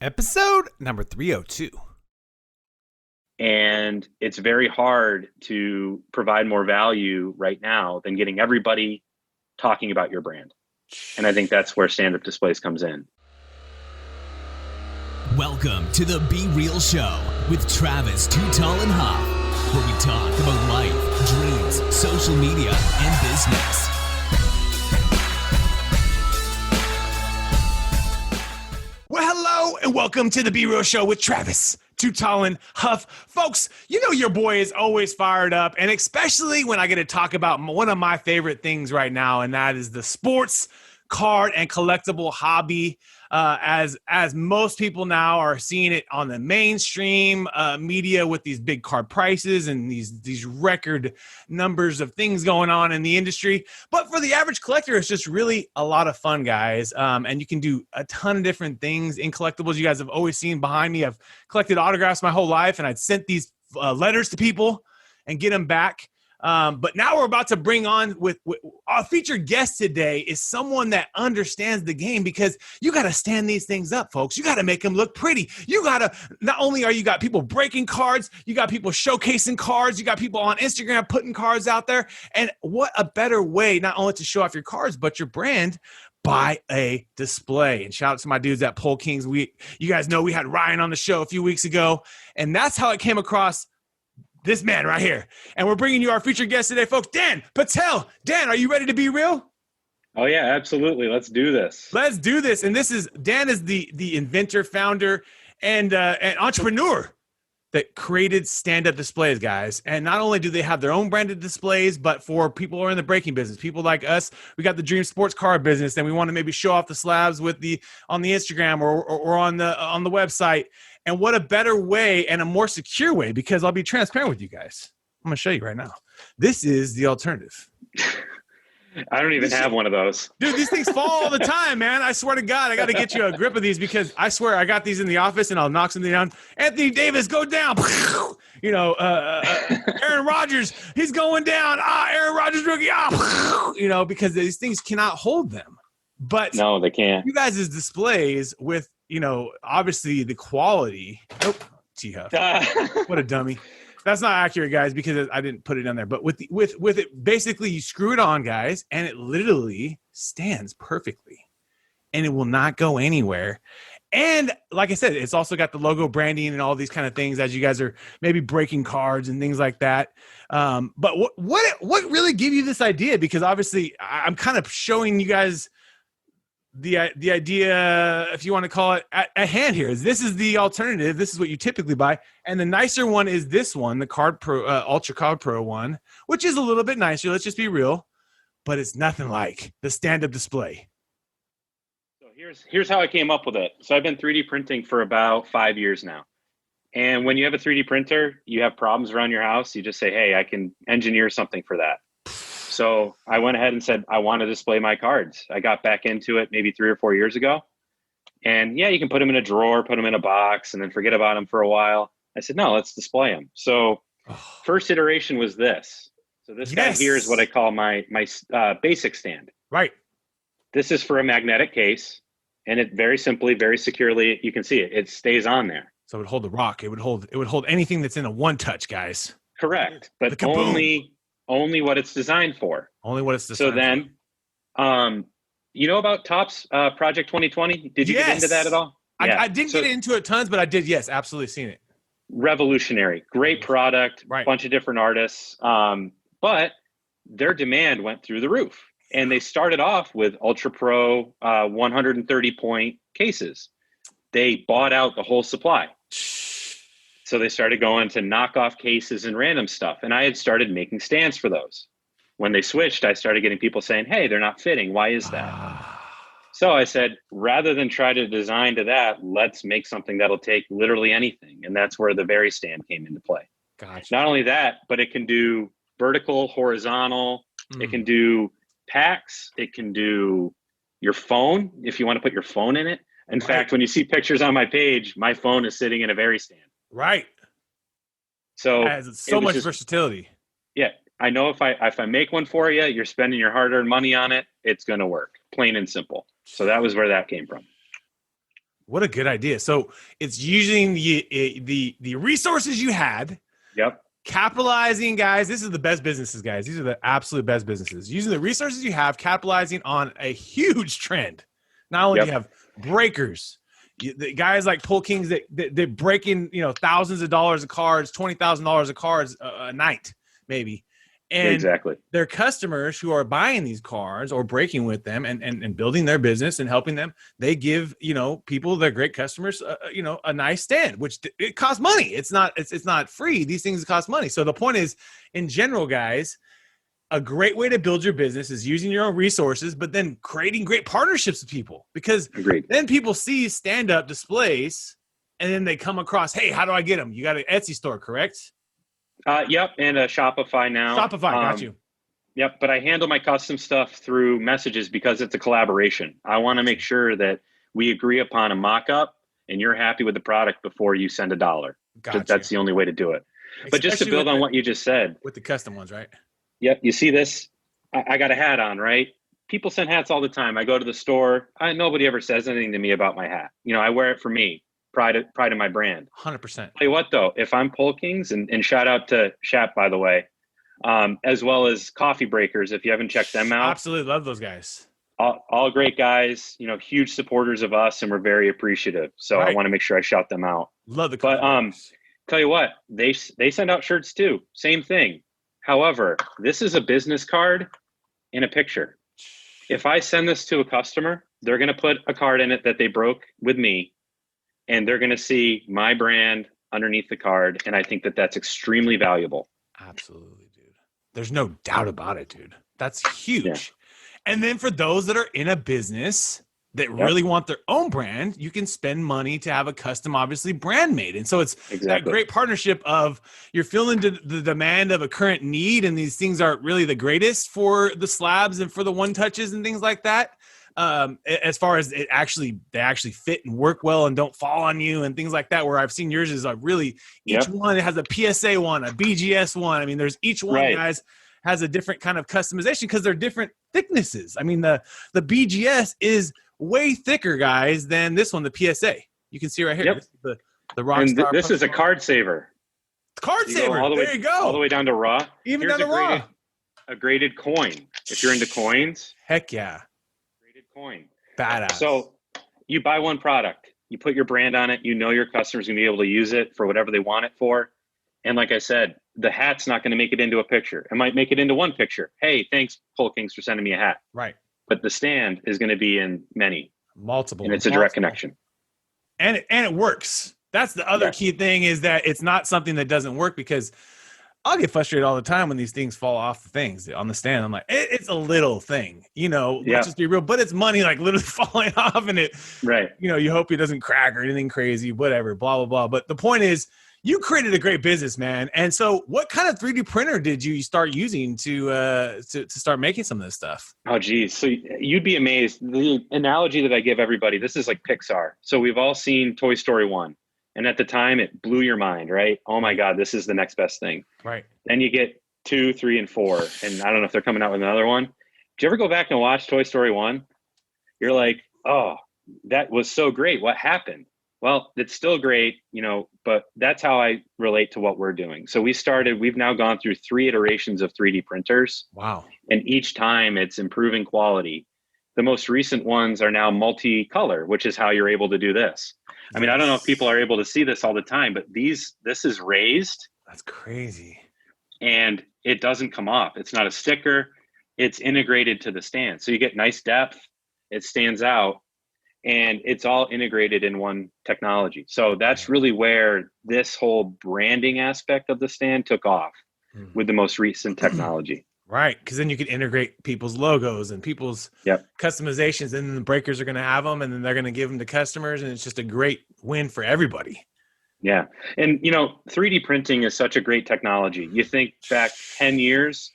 Episode number 302. And it's very hard to provide more value right now than getting everybody talking about your brand. And I think that's where stand-up displays comes in. Welcome to the Be Real Show with Travis Too Tall and Huff, where we talk about life, dreams, social media, and business. Well, hello, and welcome to the Be Real Show with Travis Too Tall and Huff. Folks, you know your boy is always fired up, and especially when I get to talk about one of my favorite things right now, and that is the sports card and collectible hobby. As most people now are seeing it on the mainstream media with these big card prices and these record numbers of things going on in the industry. But for the average collector, it's just really a lot of fun, guys. And you can do a ton of different things in collectibles. You guys have always seen behind me, I've collected autographs my whole life, and I'd sent these letters to people and get them back. But now we're about to bring on with our featured guest today is someone that understands the game, because you got to stand these things up, folks. You got to make them look pretty. You got to, not only are you got people breaking cards, you got people showcasing cards, you got people on Instagram putting cards out there. And what a better way not only to show off your cards, but your brand by a display. And shout out to my dudes at Pole Kings. You guys know we had Ryan on the show a few weeks ago, and that's how it came across this man right here. And we're bringing you our featured guest today, folks. Dan Patel. Dan, are you ready to be real? Oh, yeah, absolutely. Let's do this. Let's do this. And Dan is the inventor, founder, and entrepreneur that created stand-up displays, guys. And not only do they have their own branded displays, but for people who are in the breaking business, people like us, we got the Dream Sports Car business, and we want to maybe show off the slabs on the Instagram or on the website. And what a better way and a more secure way, because I'll be transparent with you guys. I'm going to show you right now. This is the alternative. I don't even have one of those. Dude, these things fall all the time, man. I swear to God, I got to get you a grip of these, because I swear I got these in the office and I'll knock something down. Anthony Davis, go down. You know, Aaron Rodgers, he's going down. Aaron Rodgers rookie. You know, because these things cannot hold them. But no, they can't. You guys' displays with, you know, obviously the quality. Nope, T-Huff. What a dummy. That's not accurate, guys, because I didn't put it on there. But with it, basically you screw it on, guys, and it literally stands perfectly. And it will not go anywhere. And like I said, it's also got the logo branding and all these kind of things as you guys are maybe breaking cards and things like that. But what really gave you this idea? Because obviously I'm kind of showing you guys the idea, if you want to call it, at hand here. This is the alternative. This is what you typically buy. And the nicer one is this one, the Card Pro, Ultra Card Pro one, which is a little bit nicer. Let's just be real. But it's nothing like the stand-up display. So here's how I came up with it. So I've been 3D printing for about 5 years now. And when you have a 3D printer, you have problems around your house. You just say, hey, I can engineer something for that. So I went ahead and said, I want to display my cards. I got back into it maybe 3 or 4 years ago. And yeah, you can put them in a drawer, put them in a box, and then forget about them for a while. I said, no, let's display them. So first iteration was this. So this guy here is what I call my basic stand. Right. This is for a magnetic case. And it very simply, very securely, you can see it. It stays on there. So it would hold the rock. It would hold anything that's in a one touch, guys. Correct. But only what it's designed for. Only what it's designed for. So then, you know about Topps Project 2020? Did you get into that at all? Yeah. I didn't get into it tons, but I did. Yes, absolutely seen it. Revolutionary. Great product. Right. Bunch of different artists. But their demand went through the roof. And they started off with Ultra Pro 130 point cases. They bought out the whole supply. So they started going to knockoff cases and random stuff. And I had started making stands for those. When they switched, I started getting people saying, hey, they're not fitting. Why is that? So I said, rather than try to design to that, let's make something that'll take literally anything. And that's where the Very Stand came into play. Gotcha. Not only that, but it can do vertical, horizontal. It can do packs. It can do your phone, if you want to put your phone in it. In fact, when you see pictures on my page, my phone is sitting in a Very Stand. Right. So it has so much versatility. Yeah. I know if I make one for you, you're spending your hard-earned money on it, it's going to work. Plain and simple. So that was where that came from. What a good idea. So it's using the resources you had. Yep. Capitalizing, guys. This is the best businesses, guys. These are the absolute best businesses. Using the resources you have, capitalizing on a huge trend. Not only do you have breakers, the guys like Pull Kings that break in, thousands of dollars of cards, $20,000 of cards a night, maybe. And exactly. their customers who are buying these cards or breaking with them and building their business and helping them, they give, people, their great customers, a nice stand, which it costs money. It's not free. These things cost money. So the point is, in general, guys, a great way to build your business is using your own resources, but then creating great partnerships with people, because then people see stand-up displays and then they come across, hey, how do I get them? You got an Etsy store, correct? Yep, and a Shopify now. Shopify, got you. Yep, but I handle my custom stuff through messages because it's a collaboration. I want to make sure that we agree upon a mock-up and you're happy with the product before you send $1. That's the only way to do it. But just to build on what you just said. With the custom ones, right? Yep, you see this? I got a hat on, right? People send hats all the time. I go to the store. Nobody ever says anything to me about my hat. I wear it for me. Pride of my brand. 100%. Tell you what, though, if I'm Pull Kings, and shout out to Shap, by the way, as well as Coffee Breakers, if you haven't checked them out. Absolutely love those guys. All great guys, huge supporters of us, and we're very appreciative. So I want to make sure I shout them out. Love the But tell you what, they send out shirts too. Same thing. However, this is a business card in a picture. If I send this to a customer, they're going to put a card in it that they broke with me, and they're going to see my brand underneath the card. And I think that that's extremely valuable. Absolutely, dude. There's no doubt about it, dude. That's huge. Yeah. And then for those that are in a business that really want their own brand, you can spend money to have a custom, obviously, brand made. And so it's that great partnership of you're feeling the demand of a current need, and these things aren't really the greatest for the slabs and for the one touches and things like that. As far as they actually fit and work well and don't fall on you and things like that, where I've seen yours is each one has a PSA one, a BGS one. I mean, there's each one, guys, has a different kind of customization because they're different thicknesses. I mean, the BGS is way thicker, guys, than this one, the PSA. You can see right here. Yep. This is the Rockstar. And this is a card saver. Card saver. There you go. All the way down to raw. Even down to raw. A graded coin. If you're into coins. Heck yeah. Coin. Badass. So you buy one product, you put your brand on it, your customers are going to be able to use it for whatever they want it for. And like I said, the hat's not going to make it into a picture. It might make it into one picture. Hey, thanks, Pull Kings, for sending me a hat. Right. But the stand is going to be in multiple. And it's a direct connection. And it works. That's the other key thing, is that it's not something that doesn't work, because I'll get frustrated all the time when these things fall off the things on the stand. I'm like, it's a little thing, let's just be real, but it's money, like literally falling off, and you hope it doesn't crack or anything crazy, whatever, blah, blah, blah. But the point is, you created a great business, man. And so what kind of 3D printer did you start using to start making some of this stuff? Oh, geez. So you'd be amazed. The analogy that I give everybody, this is like Pixar. So we've all seen Toy Story 1. And at the time, it blew your mind, right? Oh my God, this is the next best thing. Right. Then you get 2, 3, and 4. And I don't know if they're coming out with another one. Did you ever go back and watch Toy Story 1? You're like, oh, that was so great. What happened? Well, it's still great, but that's how I relate to what we're doing. So we've now gone through 3 iterations of 3D printers. Wow. And each time it's improving quality. The most recent ones are now multicolor, which is how you're able to do this. I mean, I don't know if people are able to see this all the time, but this is raised. That's crazy. And it doesn't come off. It's not a sticker. It's integrated to the stand. So you get nice depth. It stands out. And it's all integrated in one technology. So that's really where this whole branding aspect of the stand took off with the most recent technology. Right, because then you can integrate people's logos and people's customizations, and then the breakers are going to have them, and then they're going to give them to customers, and it's just a great win for everybody. Yeah, and 3D printing is such a great technology. You think back 10 years,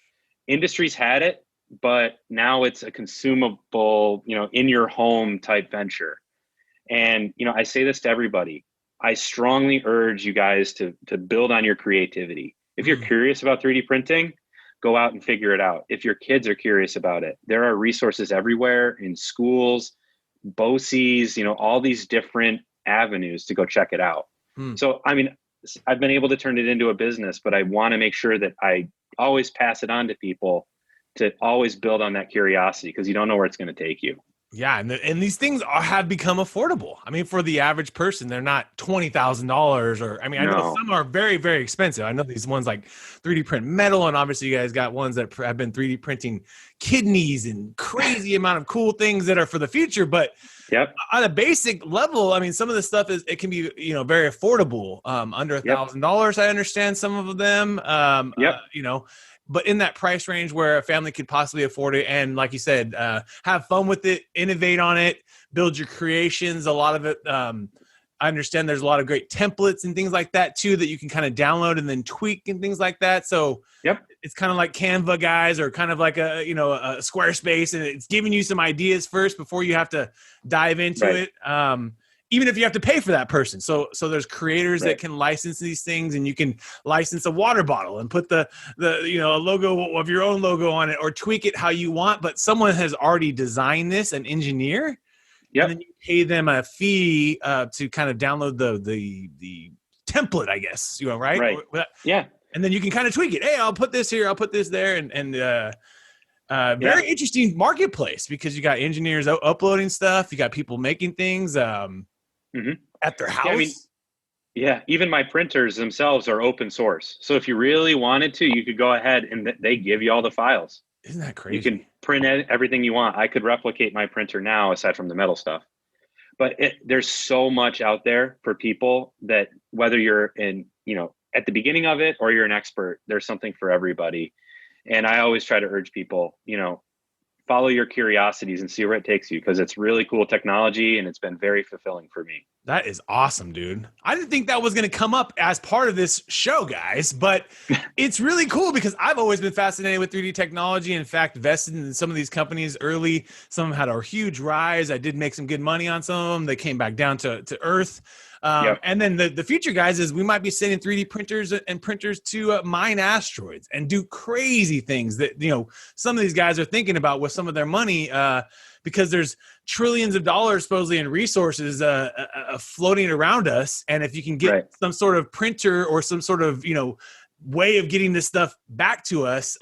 industries had it, but now it's a consumable, in your home type venture. And, I say this to everybody. I strongly urge you guys to build on your creativity. If you're curious about 3D printing, go out and figure it out. If your kids are curious about it, there are resources everywhere in schools, BOCES, all these different avenues to go check it out. So, I mean, I've been able to turn it into a business, but I want to make sure that I always pass it on to people to always build on that curiosity, because you don't know where it's going to take you. Yeah, and these things have become affordable. I mean, for the average person, they're not $20,000, or I know No. some are very, very expensive. I know these ones like 3D print metal, and obviously you guys got ones that have been 3D printing kidneys and crazy amount of cool things that are for the future. But Yep. on a basic level, I mean, some of the stuff it can be very affordable, under $1,000. I understand some of them. Yep. But in that price range where a family could possibly afford it, and like you said, have fun with it, innovate on it, build your creations. A lot of it, I understand there's a lot of great templates and things like that too, that you can kind of download and then tweak and things like that. So it's kind of like Canva guys, or kind of like a Squarespace, and it's giving you some ideas first before you have to dive into it. Even if you have to pay for that person. So there's creators that can license these things, and you can license a water bottle and put the a logo of your own logo on it, or tweak it how you want. But someone has already designed this, an engineer, and then you pay them a fee to kind of download the template, I guess, right? Right. Yeah. And then you can kind of tweak it. Hey, I'll put this here, I'll put this there, and very interesting marketplace, because you got engineers uploading stuff, you got people making things at their house. Even my printers themselves are open source. So if you really wanted to, you could go ahead and they give you all the files. Isn't that crazy? You can print everything you want. I could replicate my printer now, aside from the metal stuff. But there's so much out there for people that, whether you're in, at the beginning of it or you're an expert, there's something for everybody. And I always try to urge people, follow your curiosities and see where it takes you, because it's really cool technology, and it's been very fulfilling for me. That is awesome, dude. I didn't think that was going to come up as part of this show, guys, but it's really cool, because I've always been fascinated with 3D technology. In fact, invested in some of these companies early. Some of them had a huge rise. I did make some good money on some of them. They came back down to earth. And then the future, guys, is we might be sending 3D printers and printers to mine asteroids and do crazy things that, some of these guys are thinking about with some of their money, because there's trillions of dollars supposedly in resources floating around us. And if you can get some sort of printer or some sort of, way of getting this stuff back to us,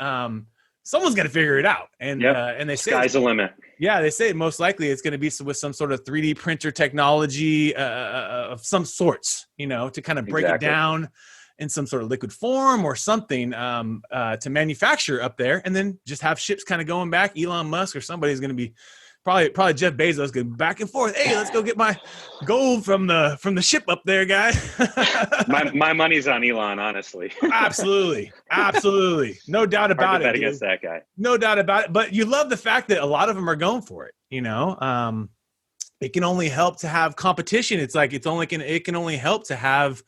someone's going to figure it out. And they say sky's the limit. Yeah, they say most likely it's going to be with some sort of 3D printer technology of some sorts, to kind of break it down in some sort of liquid form or something to manufacture up there, and then just have ships kind of going back. Elon Musk or somebody's going to be probably Jeff Bezos going back and forth. Hey, let's go get my gold from the ship up there, guy. my money's on Elon, honestly. Absolutely, no doubt about it. Bet against that guy. No doubt about it. But you love the fact that a lot of them are going for it. It can only help to have competition. It's like it can only help to have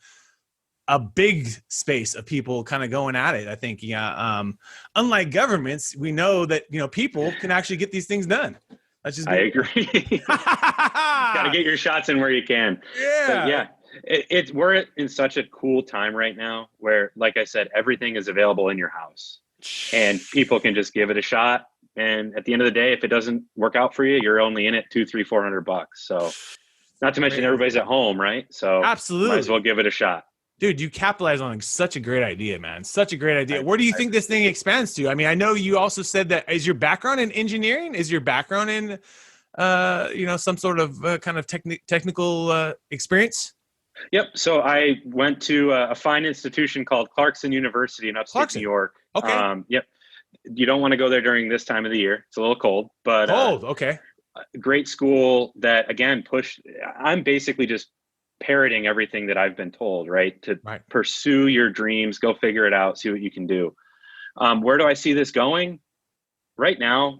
a big space of people kind of going at it. I think, unlike governments, we know that people can actually get these things done. I agree. Got to get your shots in where you can. Yeah. But we're in such a cool time right now where, like I said, everything is available in your house, and people can just give it a shot. And at the end of the day, if it doesn't work out for you, you're only in it $200-$400. So, not to mention everybody's at home, right? So absolutely, might as well give it a shot. Dude, you capitalize on such a great idea, man. Such a great idea. Where do you think this thing expands to? I mean, I know you also said that is your background in engineering? Is your background in, some sort of kind of technical experience? Yep. So I went to a fine institution called Clarkson University in upstate New York. Okay. Yep. You don't want to go there during this time of the year. It's a little cold, but okay. Great school that, again, I'm basically just parroting everything that I've been told, right? To pursue your dreams, go figure it out, see what you can do. Where do I see this going? Right now,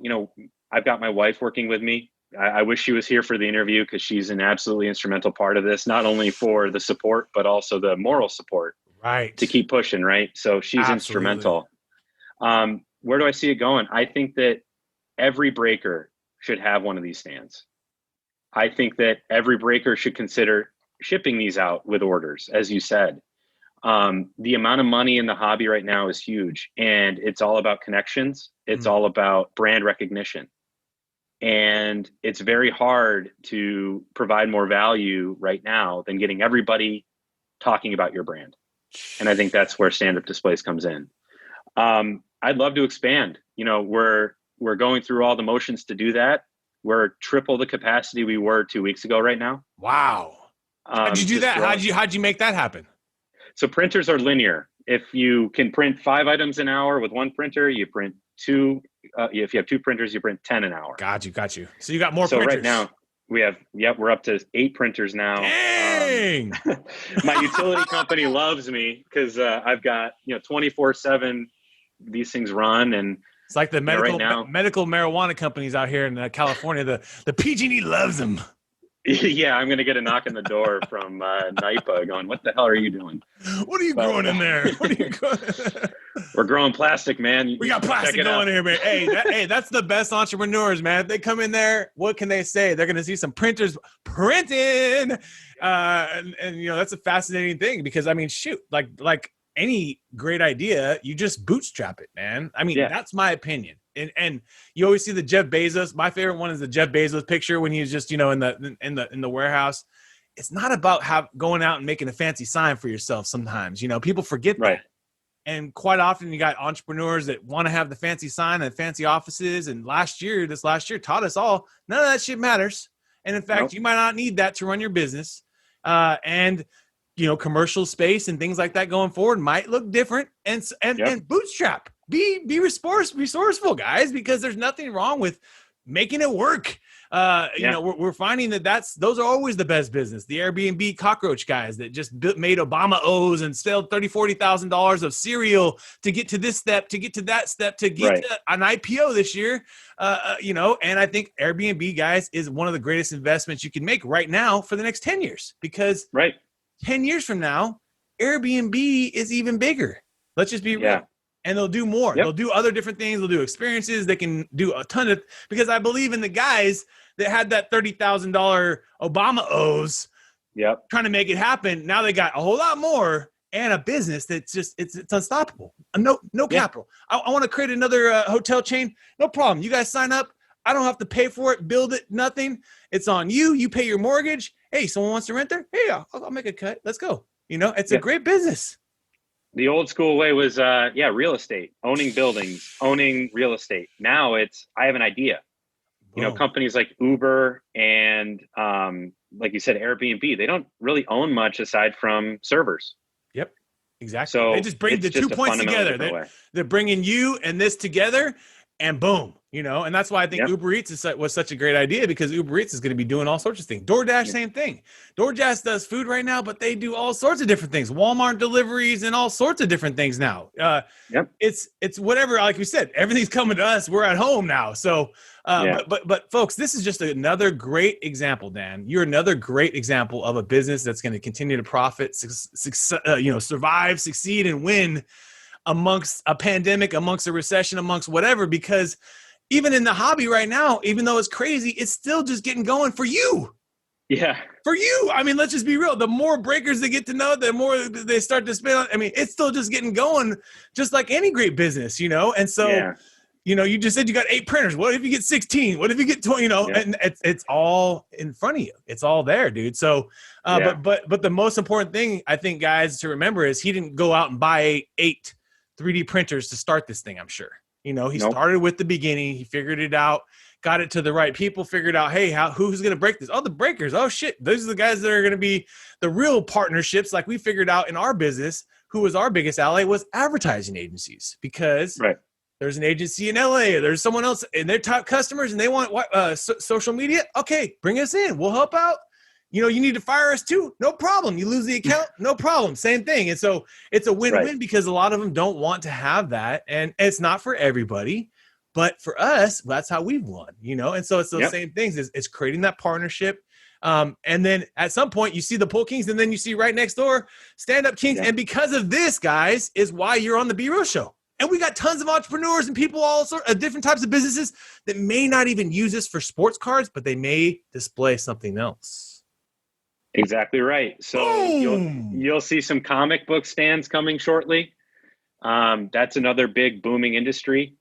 I've got my wife working with me. I wish she was here for the interview, because she's an absolutely instrumental part of this, not only for the support, but also the moral support, to keep pushing, right? So she's instrumental. Where do I see it going? I think that every breaker should have one of these stands. I think that every breaker should consider shipping these out with orders, as you said. The amount of money in the hobby right now is huge, and it's all about connections. It's all about brand recognition. And it's very hard to provide more value right now than getting everybody talking about your brand. And I think that's where stand-up displays comes in. I'd love to expand. We're going through all the motions to do that. We're triple the capacity we were 2 weeks ago right now. Wow. How'd you do that? How'd you make that happen? So printers are linear. If you can print 5 items an hour with one printer, you print 2. If you have 2 printers, you print 10 an hour. Got you. So you got more printers. So right now we're up to 8 printers now. Dang. My utility company loves me because I've got 24/7 these things run, and it's like the medical marijuana companies out here in California. The PG&E loves them. Yeah, I'm going to get a knock on the door from NIPA going, what the hell are you doing? What are you growing in there? What are you growing? We're growing plastic, man. We got plastic going here, man. Hey, that's the best entrepreneurs, man. If they come in there, what can they say? They're going to see some printers printing. And that's a fascinating thing because, I mean, shoot, like any great idea, you just bootstrap it, man. I mean, That's my opinion. And you always see the Jeff Bezos. My favorite one is the Jeff Bezos picture when he's just, in the warehouse. It's not about going out and making a fancy sign for yourself. Sometimes, people forget that. And quite often you got entrepreneurs that want to have the fancy sign and fancy offices. And this last year taught us all, none of that shit matters. And in fact, you might not need that to run your business. And commercial space and things like that going forward might look different. And bootstrap. Be resourceful, guys, because there's nothing wrong with making it work. We're finding those are always the best business. The Airbnb cockroach guys that just made Obama O's and sold $30,000-$40,000 of cereal to get to this step, to get to that step, to get to an IPO this year. And I think Airbnb, guys, is one of the greatest investments you can make right now for the next 10 years because 10 years from now, Airbnb is even bigger. Let's just be real. And they'll do more. They'll do other different things. They'll do experiences. They can do a ton of, because I believe in the guys that had that $30,000 Obama O's trying to make it happen. Now they got a whole lot more and a business that's just, it's unstoppable. No capital. I want to create another hotel chain. No problem. You guys sign up. I don't have to pay for it, build it, nothing. It's on you. You pay your mortgage. Hey, someone wants to rent there? Hey, I'll make a cut. Let's go. It's a great business. The old school way was, real estate, owning buildings, owning real estate. Now it's, I have an idea. Companies like Uber and, like you said, Airbnb, they don't really own much aside from servers. Yep, exactly. So they just bring the 2 points together. They're bringing you and this together and boom, and that's why I think Uber Eats was such a great idea because Uber Eats is going to be doing all sorts of things. DoorDash, same thing. DoorDash does food right now, but they do all sorts of different things. Walmart deliveries and all sorts of different things now. It's whatever, like we said, everything's coming to us. We're at home now. So, but folks, this is just another great example, Dan. You're another great example of a business that's going to continue to profit, survive, succeed, and win amongst a pandemic, amongst a recession, amongst whatever, because even in the hobby right now, even though it's crazy, it's still just getting going for you. Yeah. For you. I mean, let's just be real. The more breakers they get to know, the more they start to spend on. I mean, it's still just getting going just like any great business, And so, you just said you got 8 printers. What if you get 16? What if you get 20, and it's all in front of you. It's all there, dude. So, but the most important thing I think, guys, to remember is he didn't go out and buy 8 3D printers to start this thing, I'm sure. He started with the beginning. He figured it out, got it to the right people, figured out, hey, who's going to break this? Oh, the breakers. Oh, shit. Those are the guys that are going to be the real partnerships like we figured out in our business. Who was our biggest ally was advertising agencies because there's an agency in LA. There's someone else and they're top customers and they want social media. Okay, bring us in. We'll help out. You need to fire us too. No problem. You lose the account. No problem. Same thing. And so it's a win-win because a lot of them don't want to have that. And it's not for everybody, but for us, that's how we've won, And so it's those same things. It's creating that partnership. And then at some point you see the Pull Kings and then you see right next door, Stand Up Kings. And because of this, guys, is why you're on the B Real Show. And we got tons of entrepreneurs and people, all sorts of different types of businesses that may not even use this for sports cards, but they may display something else. Exactly right. So you'll see some comic book stands coming shortly. That's another big booming industry.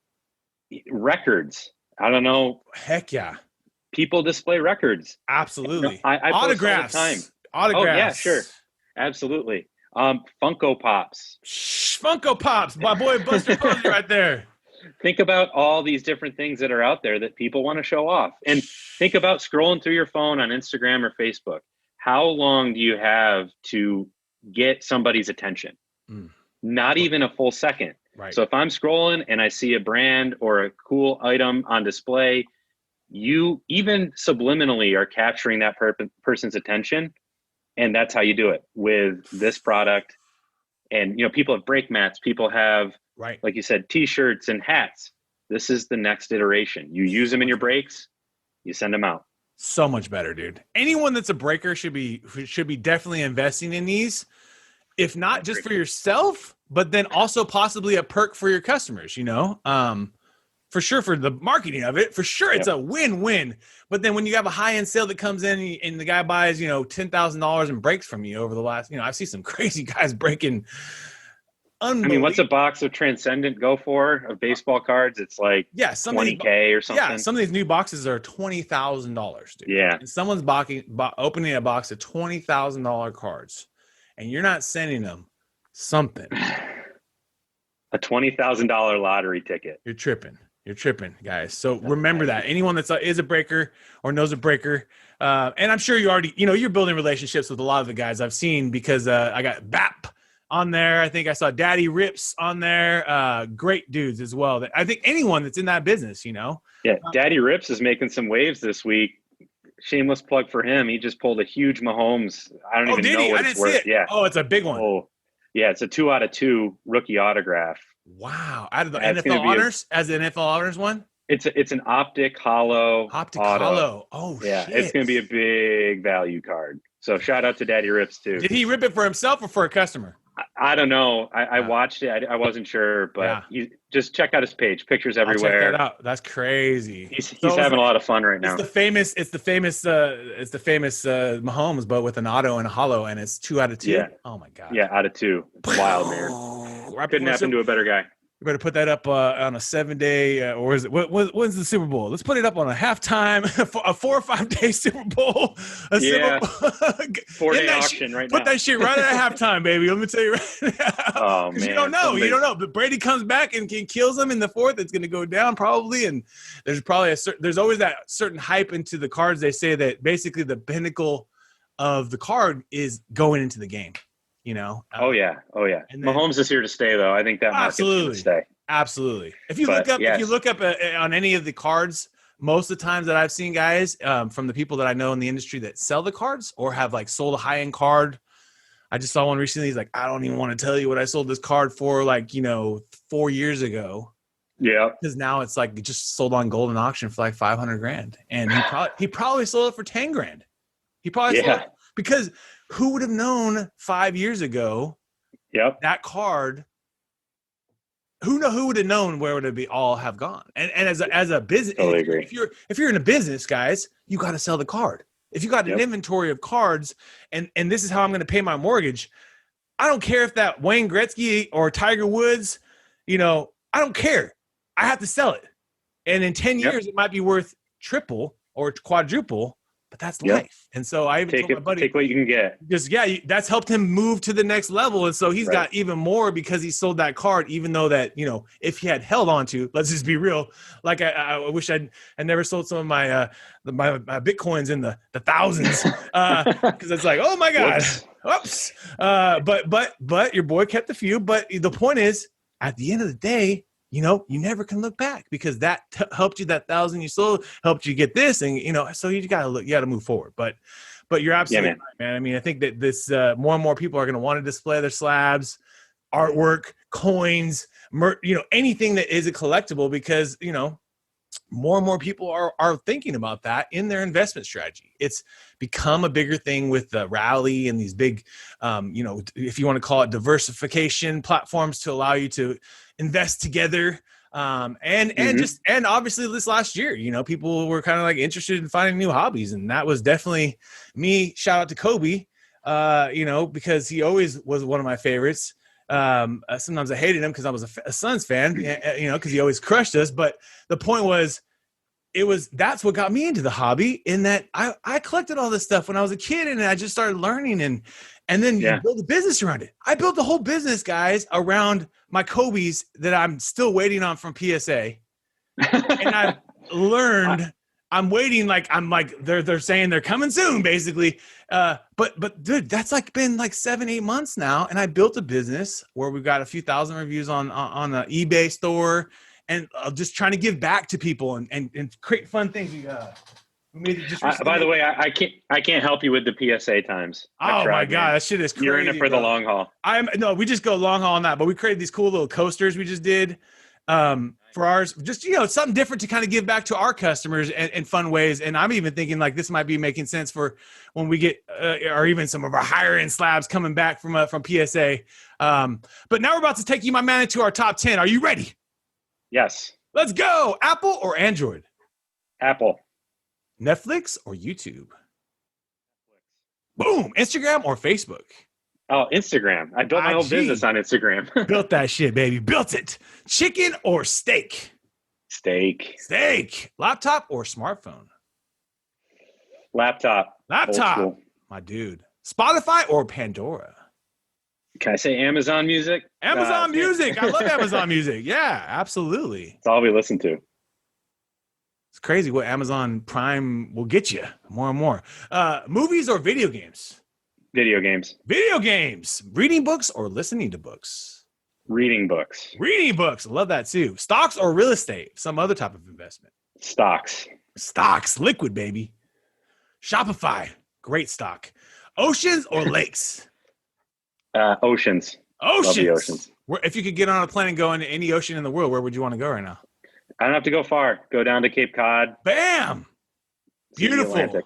Records. I don't know. Heck yeah. People display records. Absolutely. I Autographs. post all the time. Autographs. Oh, yeah, sure. Absolutely. Funko Pops. Funko Pops. My boy Buster Posey right there. Think about all these different things that are out there that people want to show off. And think about scrolling through your phone on Instagram or Facebook. How long do you have to get somebody's attention? Not even a full second. Right. So if I'm scrolling and I see a brand or a cool item on display, you even subliminally are capturing that person's attention. And that's how you do it with this product. And, people have brake mats, people have, right, like you said, t-shirts and hats. This is the next iteration. You use them in your brakes, you send them out. So much better, dude. Anyone that's a breaker should be definitely investing in these, if not just for yourself, but then also possibly a perk for your customers, for sure, for the marketing of it, for sure. It's a win-win. But then when you have a high-end sale that comes in and the guy buys, $10,000 in brakes from you over the last, I see some crazy guys breaking. I mean, what's a box of Transcendent go for of baseball cards? It's like $20K or something. Yeah, some of these new boxes are $20,000, dude. Yeah. And someone's opening a box of $20,000 cards, and you're not sending them something. A $20,000 lottery ticket. You're tripping, guys. So remember that. Anyone that's is a breaker or knows a breaker, and I'm sure you already, you're building relationships with a lot of the guys I've seen, because I got BAP on there. I think I saw Daddy Rips on there. Great dudes as well. I think anyone that's in that business, Yeah, Daddy Rips is making some waves this week. Shameless plug for him. He just pulled a huge Mahomes. I don't even know what it's worth. Yeah. Oh, it's a big one. Oh, yeah. It's a 2 out of 2 rookie autograph. Wow. Out of the NFL honors, as the NFL honors one? It's an optic hollow. Hollow. Oh, yeah. shit. It's going to be a big value card. So shout out to Daddy Rips too. Did he rip it for himself or for a customer? I don't know. I watched it. I wasn't sure, but you just check out his page. Pictures everywhere. Check that out. That's crazy. He's having a lot of fun right now. It's the famous Mahomes, but with an auto and a hollow, and it's 2 out of 2. Yeah. Oh my god. Yeah, out of 2. It's wild, man. Couldn't happen to a better guy. We better put that up on a 7-day, or is it? When's the Super Bowl? Let's put it up on a halftime, a 4 or 5 day Super Bowl. Super Bowl. 4-day auction right now. Put that shit right at halftime, baby. Let me tell you right now. Oh man, you don't know. But Brady comes back and kills them in the 4th. It's going to go down probably, and there's probably there's always that certain hype into the cards. They say that basically the pinnacle of the card is going into the game. Oh yeah. And then, Mahomes is here to stay, though. I think that market's here to stay. Absolutely. If you look up on any of the cards, most of the times that I've seen guys from the people that I know in the industry that sell the cards or have like sold a high-end card. I just saw one recently. He's like, I don't even want to tell you what I sold this card for, 4 years ago. Yeah. Because now it's like it just sold on golden auction for like $500,000, and he probably sold it for $10,000. He probably sold it because. Who would have known 5 years ago? Yep. That card. Who would have known where would it be all have gone? And as a business, totally agree. If you're in a business, guys, you got to sell the card. If you got an inventory of cards, and this is how I'm going to pay my mortgage, I don't care if that Wayne Gretzky or Tiger Woods, I don't care. I have to sell it, and in 10 years it might be worth triple or quadruple. But that's life. And so I even told my buddy, take what you can get. Just, that's helped him move to the next level. And so he's got even more because he sold that card, even though that, if he had held on to, let's just be real. Like I wish I never sold some of my Bitcoins in the thousands. Cause it's like, oh my God. Whoops. But your boy kept a few, but the point is at the end of the day, you never can look back because that helped you. That 1,000 you sold helped you get this, and so you got to move forward. But you're absolutely right, man. I mean, I think that this more and more people are going to want to display their slabs, artwork, coins, anything that is a collectible because more and more people are thinking about that in their investment strategy. It's become a bigger thing with the rally and these big, if you want to call it diversification platforms to allow you to invest together. And obviously this last year, people were kind of like interested in finding new hobbies. And that was definitely me. Shout out to Kobe, because he always was one of my favorites. Sometimes I hated him because I was a Suns fan, because he always crushed us. But the point was, that's what got me into the hobby, in that I collected all this stuff when I was a kid, and I just started learning, and then you build a business around it. I built the whole business, guys, around my Kobe's that I'm still waiting on from PSA. And I've learned, I'm waiting, they're saying they're coming soon, basically. But dude, that's been 7-8 months now. And I built a business where we've got a few thousand reviews on the eBay store, and just trying to give back to people and create fun things. We made it just by the way, I can't help you with the PSA times. Oh my God, that shit is crazy. You're in it for the long haul. We just go long haul on that, but we created these cool little coasters we just did for ours, just, something different to kind of give back to our customers in fun ways. And I'm even thinking this might be making sense for when we get, or even some of our higher end slabs coming back from PSA. But now we're about to take you, my man, into our top 10. Are you ready? Yes. Let's go. Apple or Android? Apple. Netflix or YouTube? Boom. Instagram or Facebook? Oh, Instagram. I built my whole business on Instagram. Built that shit, baby. Built it. Chicken or steak? Steak. Laptop or smartphone? Laptop. My dude. Spotify or Pandora? Can I say Amazon Music? Amazon Music. I love Amazon Music. Yeah, absolutely. It's all we listen to. It's crazy what Amazon Prime will get you more and more. Movies or video games? Video games. Reading books or listening to books? Reading books. I love that too. Stocks or real estate? Some other type of investment? Stocks. Liquid, baby. Shopify. Great stock. Oceans or lakes? Oceans. Love the oceans. If you could get on a plane and go into any ocean in the world, where would you want to go right now? I don't have to go far. Go down to Cape Cod. Bam! Beautiful.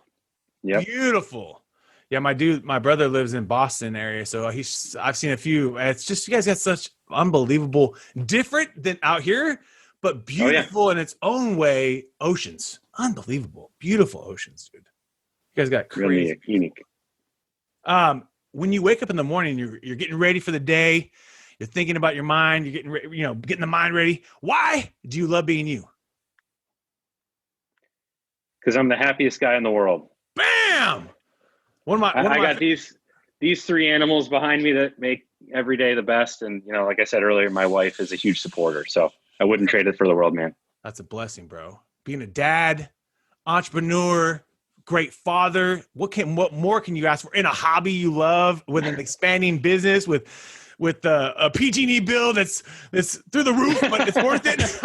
Yep. Beautiful. Yeah, my brother lives in Boston area, so I've seen a few. It's just, you guys got such unbelievable, different than out here, but beautiful in its own way. Oceans, unbelievable, beautiful oceans, dude. You guys got crazy, really unique. When you wake up in the morning, you're getting ready for the day. You're thinking about your mind. You're getting the mind ready. Why do you love being you? Because I'm the happiest guy in the world. Bam! I got these three animals behind me that make every day the best. And, like I said earlier, my wife is a huge supporter. So I wouldn't trade it for the world, man. That's a blessing, bro. Being a dad, entrepreneur, great father. What more can you ask for in a hobby you love, with an expanding business, with a PG&E bill that's through the roof, but it's worth it.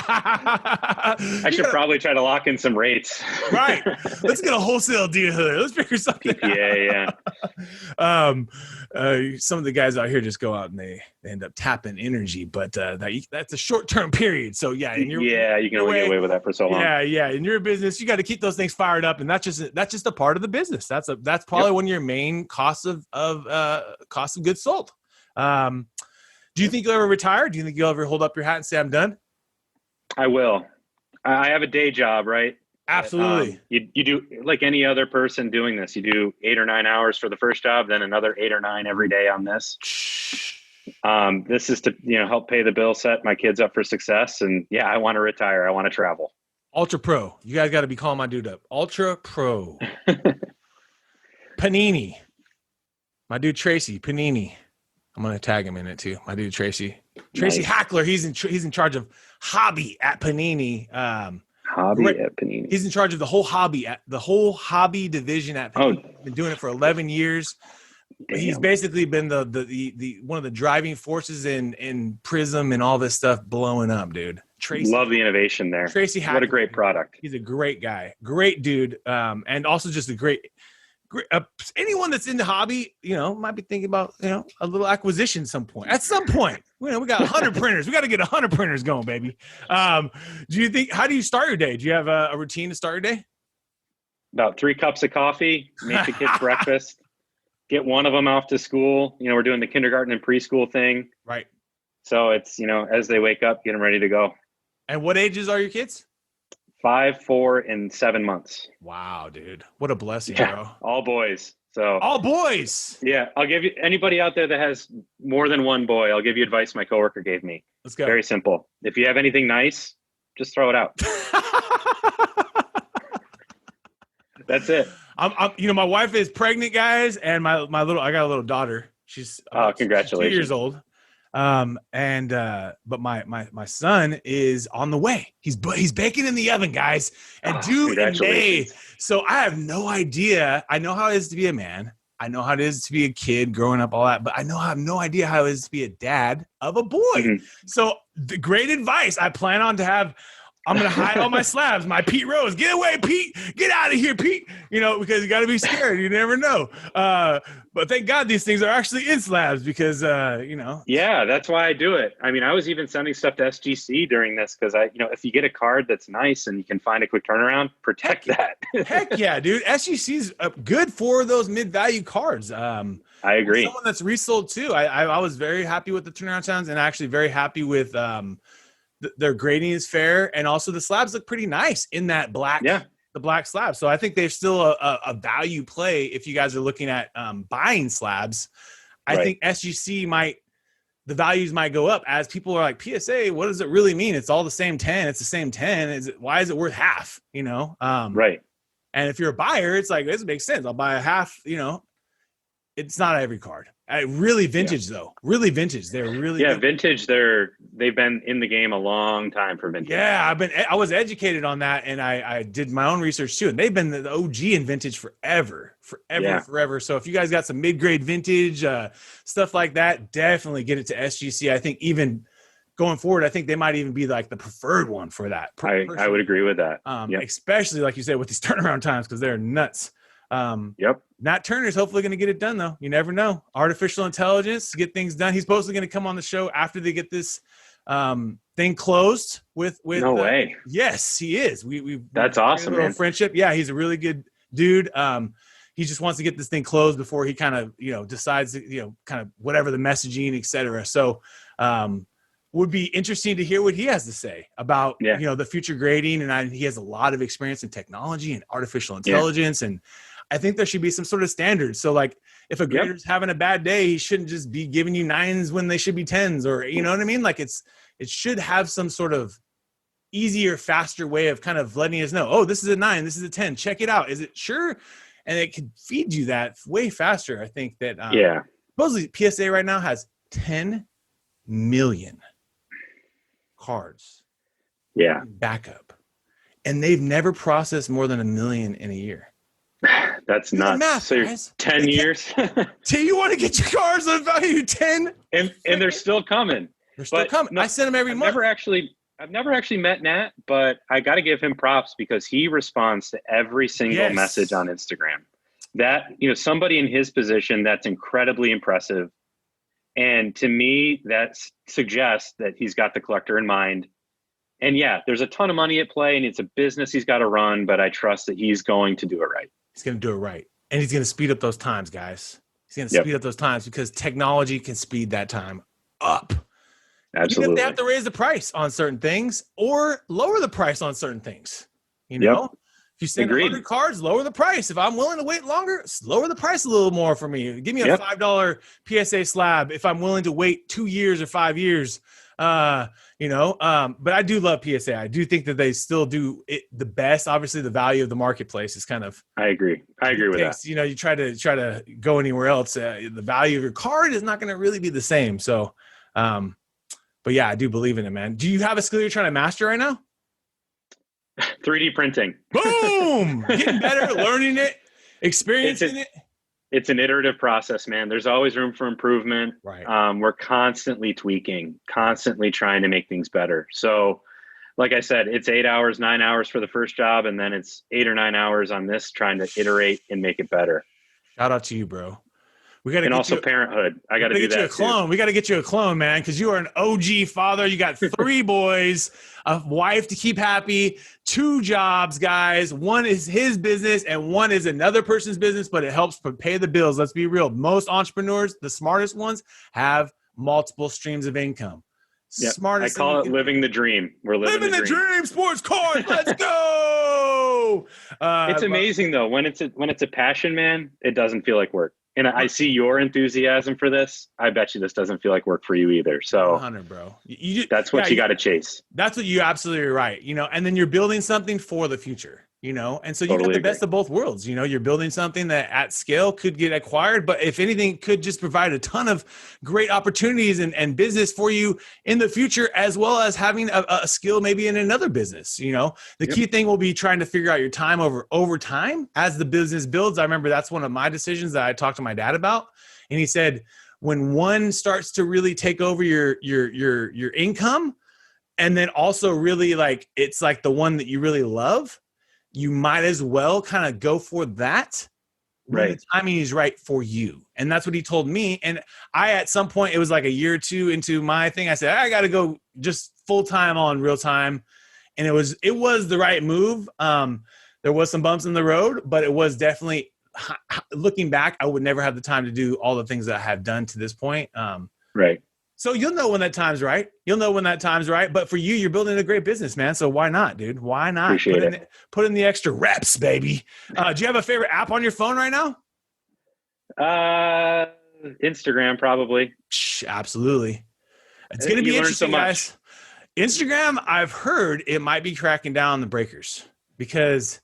I should probably try to lock in some rates. Right. Let's get a wholesale deal here. Let's figure something out. Yeah. Some of the guys out here just go out and they end up tapping energy, but that's a short-term period. So yeah. You can only get away with that for so long. Yeah. In your business, you got to keep those things fired up, and that's just a part of the business. That's probably one of your main costs of goods sold. Do you think you'll ever retire? Do you think you'll ever hold up your hat and say, I'm done? I will. I have a day job, right? Absolutely. You do, like any other person doing this, you do 8 or 9 hours for the first job, then another 8 or 9 every day on this. This is to, help pay the bill, set my kids up for success. And I want to retire. I want to travel. Ultra Pro. You guys got to be calling my dude up. Ultra Pro. Panini. My dude, Tracy Panini. I'm going to tag him in it too. My dude, Tracy nice. Hackler. He's in charge of hobby at Panini. At Panini. He's in charge of the whole hobby division at Panini. He's been doing it for 11 years. Damn. He's basically been the one of the driving forces in Prism and all this stuff blowing up, dude. Tracy. Love the innovation there. Tracy Hackler. What a great product. He's a great guy. Great dude. And also just a great anyone that's in the hobby, might be thinking about, a little acquisition at some point. We got 100 printers. We got to get 100 printers going, baby. How do you start your day? Do you have a routine to start your day? About 3 cups of coffee, make the kids breakfast, get one of them off to school. We're doing the kindergarten and preschool thing. Right. So it's, as they wake up, get them ready to go. And what ages are your kids? 5, 4, and 7 months. Wow, dude. What a blessing, bro. All boys. So all boys. Yeah. I'll give you, anybody out there that has more than one boy, I'll give you advice my coworker gave me. Let's go. Very simple. If you have anything nice, Just throw it out. That's it. My wife is pregnant, guys, and I got a little daughter. She's congratulations. She's 2 years old. But my son is on the way. He's baking in the oven, guys, and due in May. So I have no idea. I know how it is to be a man. I know how it is to be a kid growing up, all that, but I have no idea how it is to be a dad of a boy. Mm-hmm. So the great advice I plan on to have. I'm going to hide all my slabs. My Pete Rose, get away, Pete. Get out of here, Pete. Because you got to be scared. You never know. But thank God these things are actually in slabs because, Yeah, that's why I do it. I mean, I was even sending stuff to SGC during this because if you get a card that's nice and you can find a quick turnaround, protect that. Heck yeah, dude. SGC's good for those mid-value cards. I agree. Someone that's resold too. I was very happy with the turnaround times and actually very happy with their grading is fair, and also the slabs look pretty nice in that black, the black slab. So I think they're still a value play if you guys are looking at buying slabs. I think SGC the values might go up as people are like, PSA, what does it really mean? It's all the same 10. It's the same 10. Why is it worth half? Right. And if you're a buyer, it's like, this makes sense. I'll buy a half. It's not every card. Really vintage though. Really vintage. They're really vintage. They've been in the game a long time for vintage. Yeah, I was educated on that, and I did my own research too. And they've been the OG in vintage forever. So if you guys got some mid-grade vintage stuff like that, definitely get it to SGC. I think even going forward, I think they might even be like the preferred one for that. I would agree with that. Especially like you said with these turnaround times because they're nuts. Nat Turner's hopefully going to get it done though. You never know. Artificial intelligence to get things done. He's supposed to going to come on the show after they get this thing closed with no way. Yes, he is. That's awesome, man. Friendship. Yeah, he's a really good dude. He just wants to get this thing closed before he kind of decides kind of whatever the messaging, etc. So would be interesting to hear what he has to say about the future grading, and he has a lot of experience in technology and artificial intelligence, and I think there should be some sort of standards. So like if a grader's having a bad day, he shouldn't just be giving you 9s when they should be 10s, or you know what I mean? Like it should have some sort of easier, faster way of kind of letting us know, oh, this is a 9, this is a 10, check it out. Is it sure? And it could feed you that way faster. I think that supposedly PSA right now has 10 million cards backup, and they've never processed more than 1 million in a year. That's nuts. Math, so you're 10 years. Do you want to get your cars on value 10? And they're still coming. They're still coming. No, I send them every month. I've never actually met Nat, but I got to give him props because he responds to every single message on Instagram. That, somebody in his position, that's incredibly impressive. And to me, that suggests that he's got the collector in mind. And there's a ton of money at play and it's a business he's got to run, but I trust that he's going to do it right. He's going to do it right. And he's going to speed up those times, guys. He's going to speed up those times because technology can speed that time up. Absolutely. Even if they have to raise the price on certain things or lower the price on certain things, If you send 100 cards, lower the price. If I'm willing to wait longer, lower the price a little more for me. Give me a $5 PSA slab if I'm willing to wait 2 years or 5 years. But I do love PSA. I do think that they still do it the best. Obviously, the value of the marketplace is kind of. I agree with that. You try to go anywhere else, the value of your card is not going to really be the same. So, but yeah, I do believe in it, man. Do you have a skill you're trying to master right now? 3D printing. Boom! Getting better, learning it, experiencing it. It's an iterative process, man. There's always room for improvement. Right. We're constantly tweaking, constantly trying to make things better. So like I said, it's 8 hours, 9 hours for the first job. And then it's 8 or 9 hours on this, trying to iterate and make it better. Shout out to you, bro. And also parenthood. I got to do that a clone. We got to get you a clone, man, because you are an OG father. You got 3 boys, a wife to keep happy, 2 jobs, guys. One is his business and one is another person's business, but it helps pay the bills. Let's be real. Most entrepreneurs, the smartest ones, have multiple streams of income. Smartest. I call it living the dream. We're living the dream. Sports card. Let's go. It's amazing though. When it's a passion, man, it doesn't feel like work. And I see your enthusiasm for this. I bet you this doesn't feel like work for you either. So 100, bro. That's what you got to chase. That's what you're absolutely right. And then you're building something for the future, and so you got the best of both worlds. You're building something that at scale could get acquired, but if anything could just provide a ton of great opportunities and business for you in the future, as well as having a skill maybe in another business. The key thing will be trying to figure out your time over time as the business builds. I remember that's one of my decisions that I talked to my dad about, and he said, when one starts to really take over your income, and then also really it's like the one that you really love, you might as well kind of go for that when the timing is right for you. And that's what he told me. And I, at some point, it was like a year or two into my thing, I said, I got to go just full time on real time. And it was the right move. There was some bumps in the road, but it was definitely, looking back, I would never have the time to do all the things that I have done to this point. Right. So you'll know when that time's right. But for you, you're building a great business, man. So why not, dude? Why not? Appreciate Put in the extra reps, baby. Do you have a favorite app on your phone right now? Instagram, probably. Absolutely. It's going to be interesting, guys. Instagram, I've heard it might be cracking down the breakers because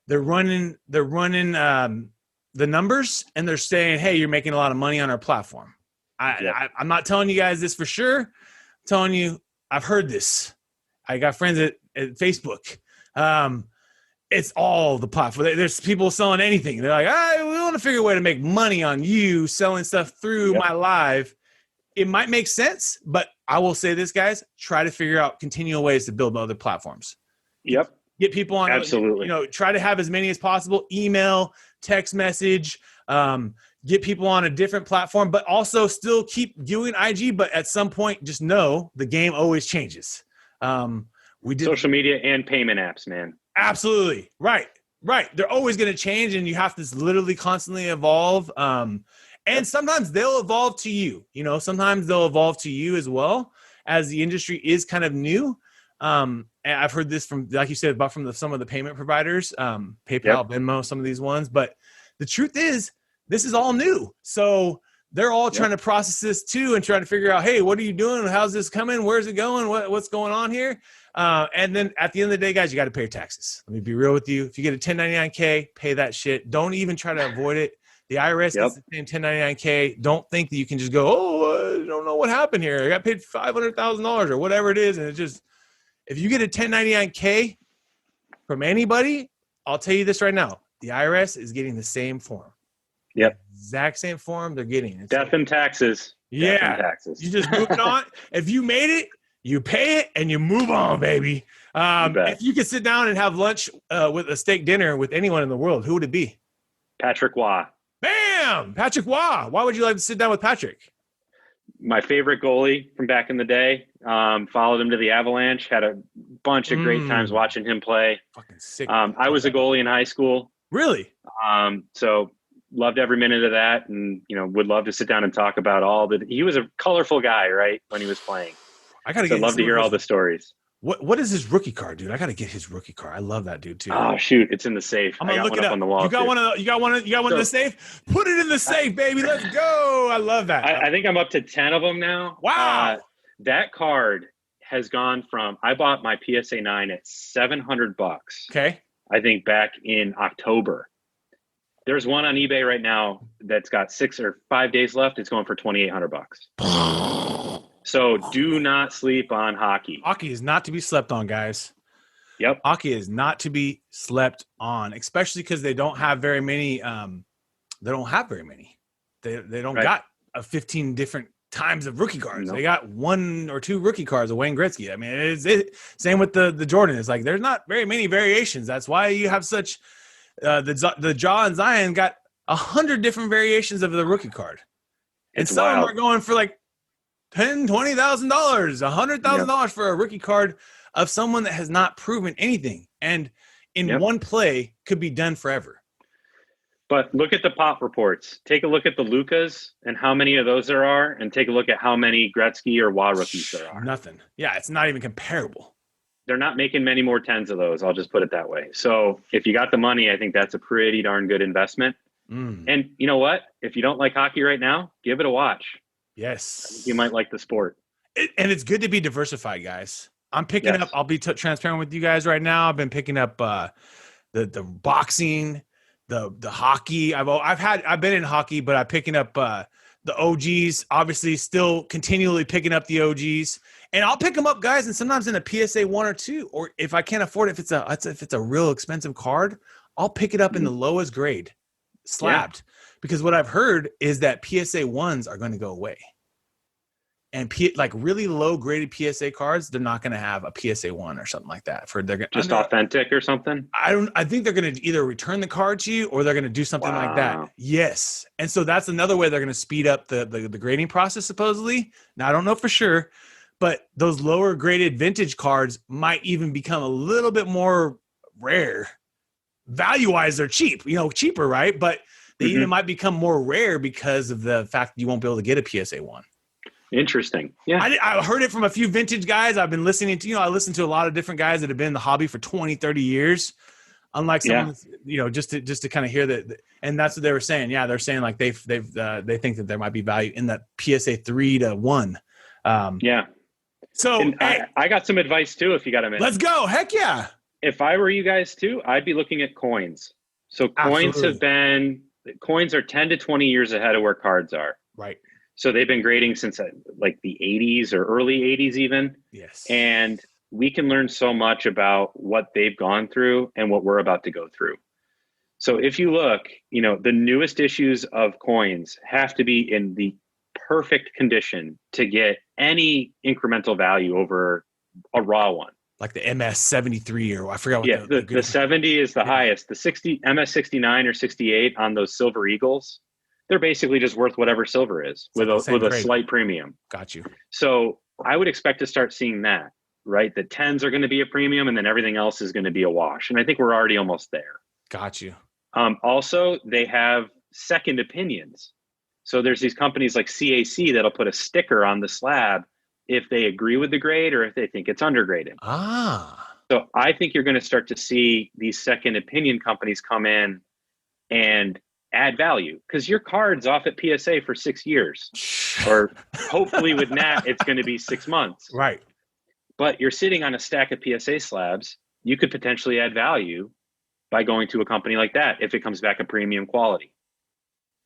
they're running the numbers, and they're saying, hey, you're making a lot of money on our platform. I'm not telling you guys this for sure. I'm telling you, I've heard this. I got friends at Facebook. It's all the platform. There's people selling anything. They're like, we want to figure a way to make money on you selling stuff through my live. It might make sense, but I will say this, guys, try to figure out continual ways to build other platforms. Yep. Get people on. Absolutely. Try to have as many as possible. Email, text message, get people on a different platform, but also still keep doing IG. But at some point, just know the game always changes. We did social media and payment apps, man. Absolutely. Right. They're always going to change, and you have to literally constantly evolve. And sometimes they'll evolve to you, sometimes they'll evolve to you as well, as the industry is kind of new. And I've heard this from, like you said, about from some of the payment providers, PayPal, Venmo, some of these ones. But the truth is, this is all new. So they're all trying to process this too and trying to figure out, hey, what are you doing? How's this coming? Where's it going? What's going on here? And then at the end of the day, guys, you got to pay your taxes. Let me be real with you. If you get a 1099K, pay that shit. Don't even try to avoid it. The IRS gets the same 1099K. Don't think that you can just go, I don't know what happened here. I got paid $500,000 or whatever it is. And it just, if you get a 1099K from anybody, I'll tell you this right now. The IRS is getting the same form. Yep. Exact same form they're getting. It's Death and taxes. Yeah. Death and taxes. You just move on. If you made it, you pay it and you move on, baby. If you could sit down and have lunch with a steak dinner with anyone in the world, who would it be? Patrick Waugh. Bam! Patrick Waugh. Why would you like to sit down with Patrick? My favorite goalie from back in the day. Followed him to the Avalanche. Had a bunch of great times watching him play. Fucking sick. I was a goalie in high school. Really? So loved every minute of that, and would love to sit down and talk about all that. He was a colorful guy, right, when he was playing. I'd love to hear all the stories. What is his rookie card, dude? I got to get his rookie card. I love that dude too. Oh shoot, it's in the safe. I'm gonna got look one it up on the wall. You got one in the safe? Put it in the safe, baby. Let's go. I love that. I think I'm up to 10 of them now. Wow. That card has gone from, I bought my PSA 9 at $700. Okay. I think back in October. There's one on eBay right now that's got 6 or 5 days left. It's going for $2,800. So do not sleep on hockey. Hockey is not to be slept on, guys. Yep. Hockey is not to be slept on, especially because they don't have very many. They don't got 15 different times of rookie cards. Nope. They got 1 or 2 rookie cards of Wayne Gretzky. I mean, same with the Jordan. It's like there's not very many variations. That's why you have such the Jaw and Zion got 100 different variations of the rookie card, and some of them are going for like $10,000, $20,000, $100,000 for a rookie card of someone that has not proven anything, and in one play could be done forever. But look at the pop reports. Take a look at the Lucas and how many of those there are, and take a look at how many Gretzky or Waugh rookies there are. Nothing. Yeah, it's not even comparable. They're not making many more 10s of those. I'll just put it that way. So if you got the money, I think that's a pretty darn good investment. And you know what? If you don't like hockey right now, give it a watch. Yes. You might like the sport. And it's good to be diversified, guys. I'm picking up, I'll be transparent with you guys right now. I've been picking up the boxing, the hockey. I've been in hockey, but I'm picking up the OGs, obviously still continually picking up the OGs. And I'll pick them up, guys, and sometimes in a PSA 1 or 2, or if I can't afford it, if it's a real expensive card, I'll pick it up in the lowest grade, slabbed. Because what I've heard is that PSA 1s are going to go away. And like really low graded PSA cards, they're not going to have a PSA 1 or something like that. Just authentic or something. I think they're going to either return the card to you or they're going to do something like that. Yes. And so that's another way they're going to speed up the grading process, supposedly. Now, I don't know for sure, but those lower graded vintage cards might even become a little bit more rare. Value-wise, they're cheap, cheaper, right? But they even might become more rare because of the fact that you won't be able to get a PSA 1. Interesting. Yeah. I heard it from a few vintage guys. I've been listening to, I listen to a lot of different guys that have been in the hobby for 20, 30 years. Unlike someone, just to kind of hear that. And that's what they were saying. Yeah. They're saying like they think that there might be value in that PSA 3 to 1. So I got some advice too, if you got a minute. Let's go. Heck yeah. If I were you guys too, I'd be looking at coins. So coins are 10 to 20 years ahead of where cards are. Right. So they've been grading since like the 80s or early 80s even. Yes. And we can learn so much about what they've gone through and what we're about to go through. So if you look, the newest issues of coins have to be in the perfect condition to get any incremental value over a raw one. Like the MS 73 or I forgot what the 70 is the highest. The 60 MS 69 or 68 on those silver eagles, they're basically just worth whatever silver is with a slight premium. Got you. So I would expect to start seeing that, right? The 10s are going to be a premium and then everything else is going to be a wash. And I think we're already almost there. Got you. Also, they have second opinions. So there's these companies like CAC that'll put a sticker on the slab if they agree with the grade or if they think it's undergraded. So I think you're going to start to see these second opinion companies come in and add value because your card's off at PSA for 6 years or hopefully with Nat, it's going to be 6 months. Right. But you're sitting on a stack of PSA slabs. You could potentially add value by going to a company like that if it comes back a premium quality.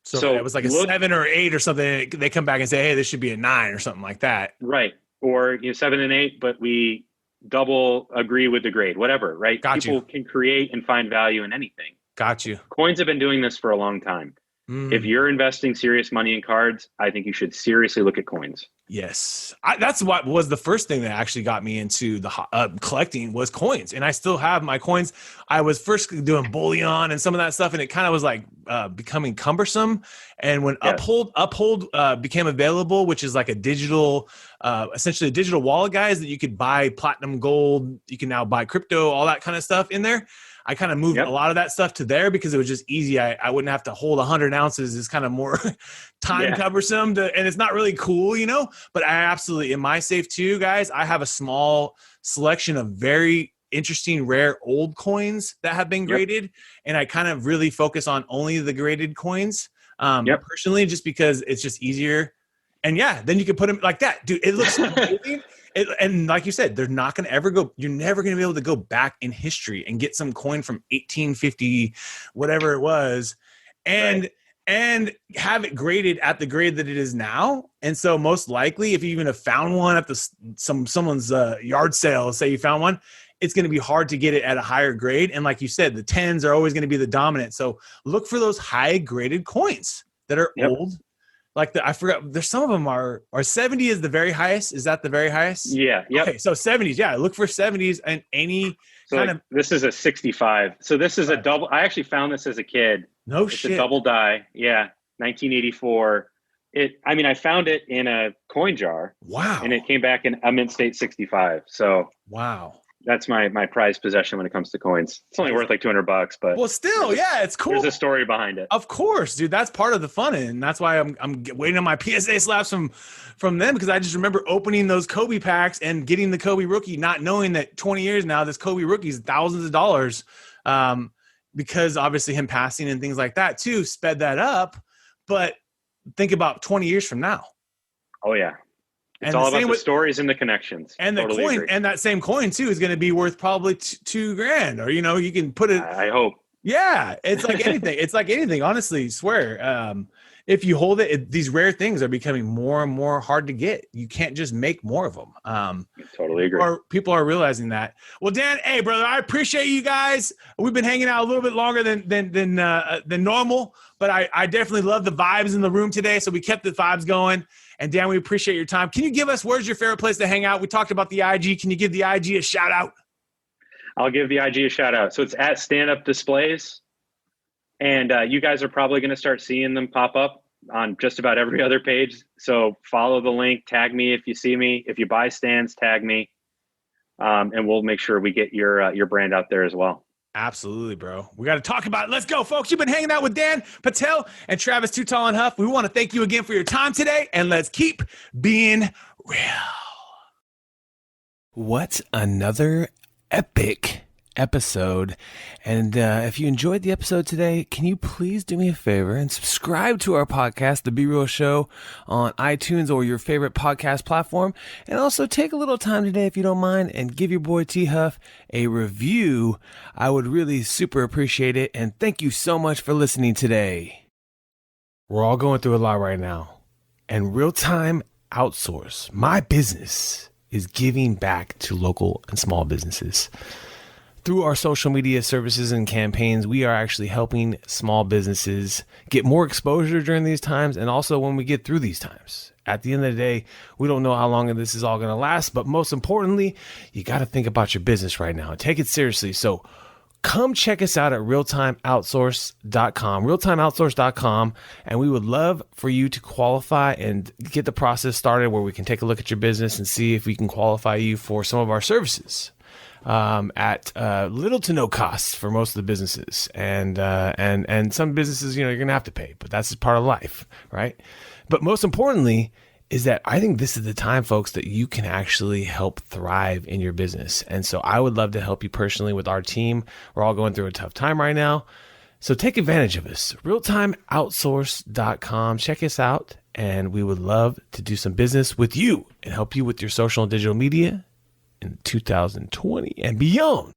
So it was like a 7 or 8 or something. They come back and say, hey, this should be a 9 or something like that. Right. Or 7 and 8, but we double agree with the grade, whatever, right? People can create and find value in anything. Got you. Coins have been doing this for a long time. If you're investing serious money in cards, I think you should seriously look at coins. Yes. That's what was the first thing that actually got me into the collecting was coins. And I still have my coins. I was first doing bullion and some of that stuff. And it kind of was like becoming cumbersome. And when Uphold became available, which is like a digital, essentially a digital wallet, guys, that you could buy platinum, gold, you can now buy crypto, all that kind of stuff in there. I kind of moved a lot of that stuff to there because it was just easy. I wouldn't have to hold 100 ounces. It's kind of more time cumbersome and it's not really cool, but I absolutely, in my safe too, guys, I have a small selection of very interesting, rare old coins that have been graded. And I kind of really focus on only the graded coins personally, just because it's just easier. And then you can put them like that, dude. It looks amazing. And like you said, they're not going to ever go. You're never going to be able to go back in history and get some coin from 1850, whatever it was, and have it graded at the grade that it is now. And so, most likely, if you even have found one at someone's yard sale, say you found one, it's going to be hard to get it at a higher grade. And like you said, the 10s are always going to be the dominant. So look for those high graded coins that are old. Like I forgot, there's some of them are 70 is the very highest. Is that the very highest? Yeah. Yep. Okay. So 70s. Yeah. Look for 70s and any kind of. This is a 65. So this is a double. I actually found this as a kid. No shit. It's a double die. Yeah. 1984. I found it in a coin jar. Wow. And it came back in a mint state 65. So. Wow. That's my prized possession when it comes to coins. It's only worth like $200, but well, still, it's cool. There's a story behind it. Of course, dude. That's part of the fun, and that's why I'm waiting on my PSA slabs from them because I just remember opening those Kobe packs and getting the Kobe rookie, not knowing that 20 years now this Kobe rookie is thousands of dollars. because obviously him passing and things like that too sped that up. But think about 20 years from now. Oh yeah. It's And all about the stories and the connections. And Totally the coin agree. and that same coin too is going to be worth probably $2,000, or, you can put it. I hope. Yeah. It's like anything. It's like anything. Honestly, swear. If you hold it, these rare things are becoming more and more hard to get. You can't just make more of them. Totally agree. Or people are realizing that. Well, Dan, hey brother, I appreciate you guys. We've been hanging out a little bit longer than normal, but I definitely love the vibes in the room today. So we kept the vibes going. And Dan, we appreciate your time. Can you give us, where's your favorite place to hang out? We talked about the IG. Can you give the IG a shout out? I'll give the IG a shout out. So it's at Stand Up Displays. And you guys are probably going to start seeing them pop up on just about every other page. So follow the link, tag me if you see me. If you buy stands, tag me. And we'll make sure we get your brand out there as well. Absolutely, bro. We got to talk about it. Let's go, folks. You've been hanging out with Dan Patel and Travis Too Tall and Huff. We want to thank you again for your time today, and let's keep being real. What another epic episode. And if you enjoyed the episode today, can you please do me a favor and subscribe to our podcast, The Be Real Show, on iTunes or your favorite podcast platform. And also take a little time today, if you don't mind, and give your boy T Huff a review. I would really super appreciate it. And thank you so much for listening today. We're all going through a lot right now. And Real-Time Outsource, my business, is giving back to local and small businesses. Through our social media services and campaigns, we are actually helping small businesses get more exposure during these times, and also when we get through these times. At the end of the day, we don't know how long this is all going to last, but most importantly, you got to think about your business right now and take it seriously. So come check us out at realtimeoutsource.com, and we would love for you to qualify and get the process started where we can take a look at your business and see if we can qualify you for some of our services. At little to no costs for most of the businesses, and some businesses, you're going to have to pay, but that's just part of life, right? But most importantly is that I think this is the time, folks, that you can actually help thrive in your business. And so I would love to help you personally with our team. We're all going through a tough time right now. So take advantage of us. realtimeoutsource.com. Check us out. And we would love to do some business with you and help you with your social and digital media in 2020 and beyond.